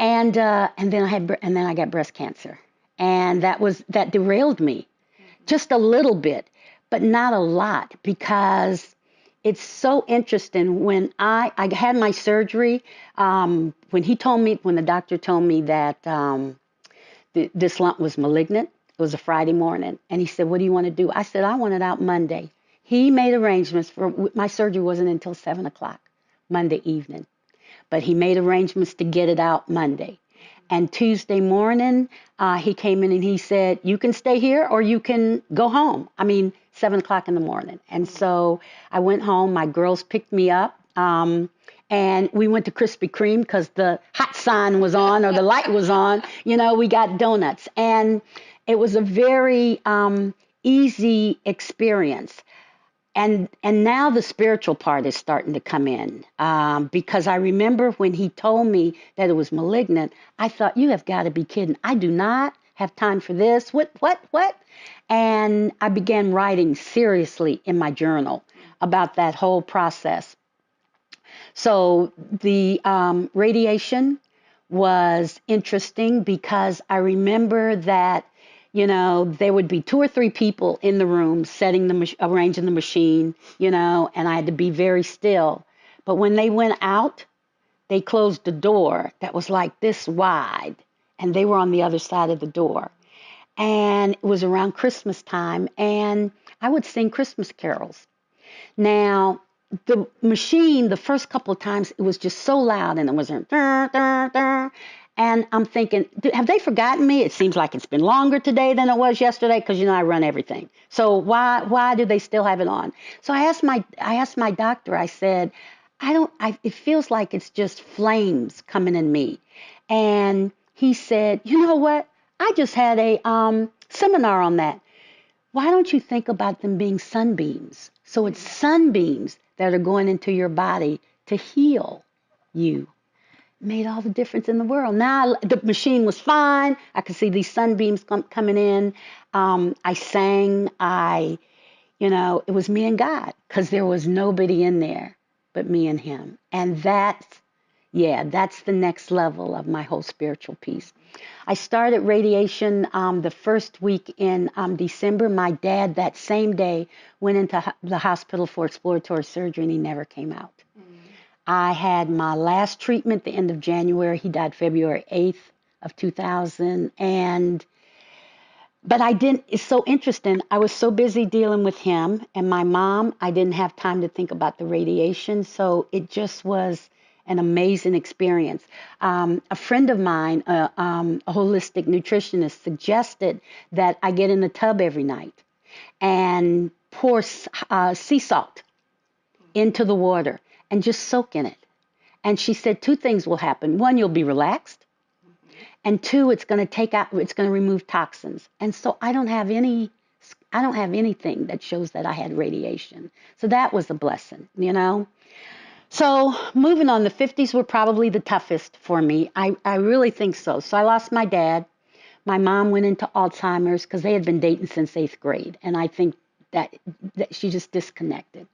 And then I got breast cancer, and that derailed me just a little bit, but not a lot, because it's so interesting. When I had my surgery, when the doctor told me that this lump was malignant, it was a Friday morning, and he said, "What do you want to do?" I said, "I want it out Monday." He made arrangements for my surgery wasn't until 7 o'clock Monday evening, but he made arrangements to get it out Monday. And Tuesday morning, he came in and he said, "You can stay here or you can go home." I mean, 7 o'clock in the morning. And so I went home. My girls picked me up. And we went to Krispy Kreme because the hot sign was on or the light was on. We got donuts. And it was a very easy experience. And now the spiritual part is starting to come in, because I remember when he told me that it was malignant, I thought, "You have got to be kidding. I do not have time for this. What? And I began writing seriously in my journal about that whole process. So the radiation was interesting because I remember that, there would be 2 or 3 people in the room arranging the machine, and I had to be very still. But when they went out, they closed the door that was like this wide, and they were on the other side of the door. And it was around Christmas time, and I would sing Christmas carols. Now, the machine, the first couple of times, it was just so loud, and it was and I'm thinking, have they forgotten me? It seems like it's been longer today than it was yesterday, because I run everything. So why do they still have it on? So I asked my doctor. I said, it feels like it's just flames coming in me. And he said, "You know what? I just had a seminar on that. Why don't you think about them being sunbeams? So it's sunbeams that are going into your body to heal you." Made all the difference in the world. Now the machine was fine. I could see these sunbeams coming in. I sang. It was me and God, because there was nobody in there but me and him. And that's the next level of my whole spiritual piece. I started radiation the first week in December. My dad, that same day, went into the hospital for exploratory surgery, and he never came out. I had my last treatment the end of January. He died February 8th of 2000. But I didn't, it's so interesting. I was so busy dealing with him and my mom, I didn't have time to think about the radiation. So it just was an amazing experience. A friend of mine, a holistic nutritionist, suggested that I get in the tub every night and pour sea salt into the water and just soak in it. And she said 2 things will happen. 1, you'll be relaxed. And 2, it's going to remove toxins. And so I don't have anything that shows that I had radiation. So that was a blessing, So moving on, the 50s were probably the toughest for me. I really think so. So I lost my dad. My mom went into Alzheimer's because they had been dating since 8th grade. And I think that she just disconnected.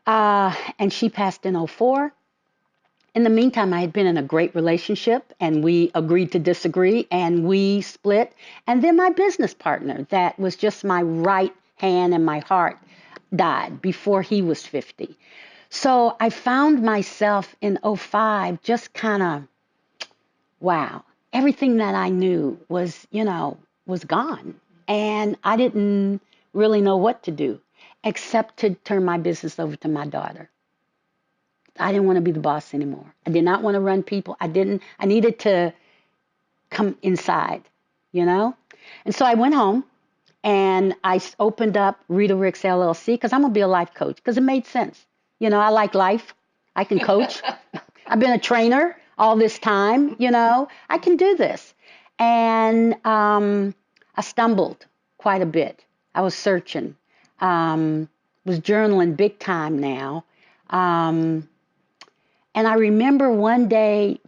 And she passed in 2004. In the meantime, I had been in a great relationship, and we agreed to disagree, and we split. And then my business partner, that was just my right hand and my heart, died before he was 50. So I found myself in 2005 just kind of, wow, everything that I knew was gone. And I didn't really know what to do except to turn my business over to my daughter. I didn't want to be the boss anymore. I did not want to run people. I needed to come inside, And so I went home and I opened up Rita Ricks LLC because I'm going to be a life coach, because it made sense. I like life. I can coach. I've been a trainer all this time, I can do this. And I stumbled quite a bit. I was searching, was journaling big time now. And I remember one day,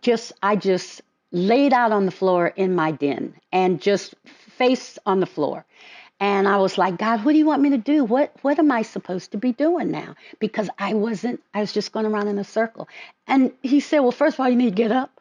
I just laid out on the floor in my den and just face on the floor. And I was like, "God, what do you want me to do? What am I supposed to be doing now?" Because I was just going around in a circle. And he said, "Well, first of all, you need to get up."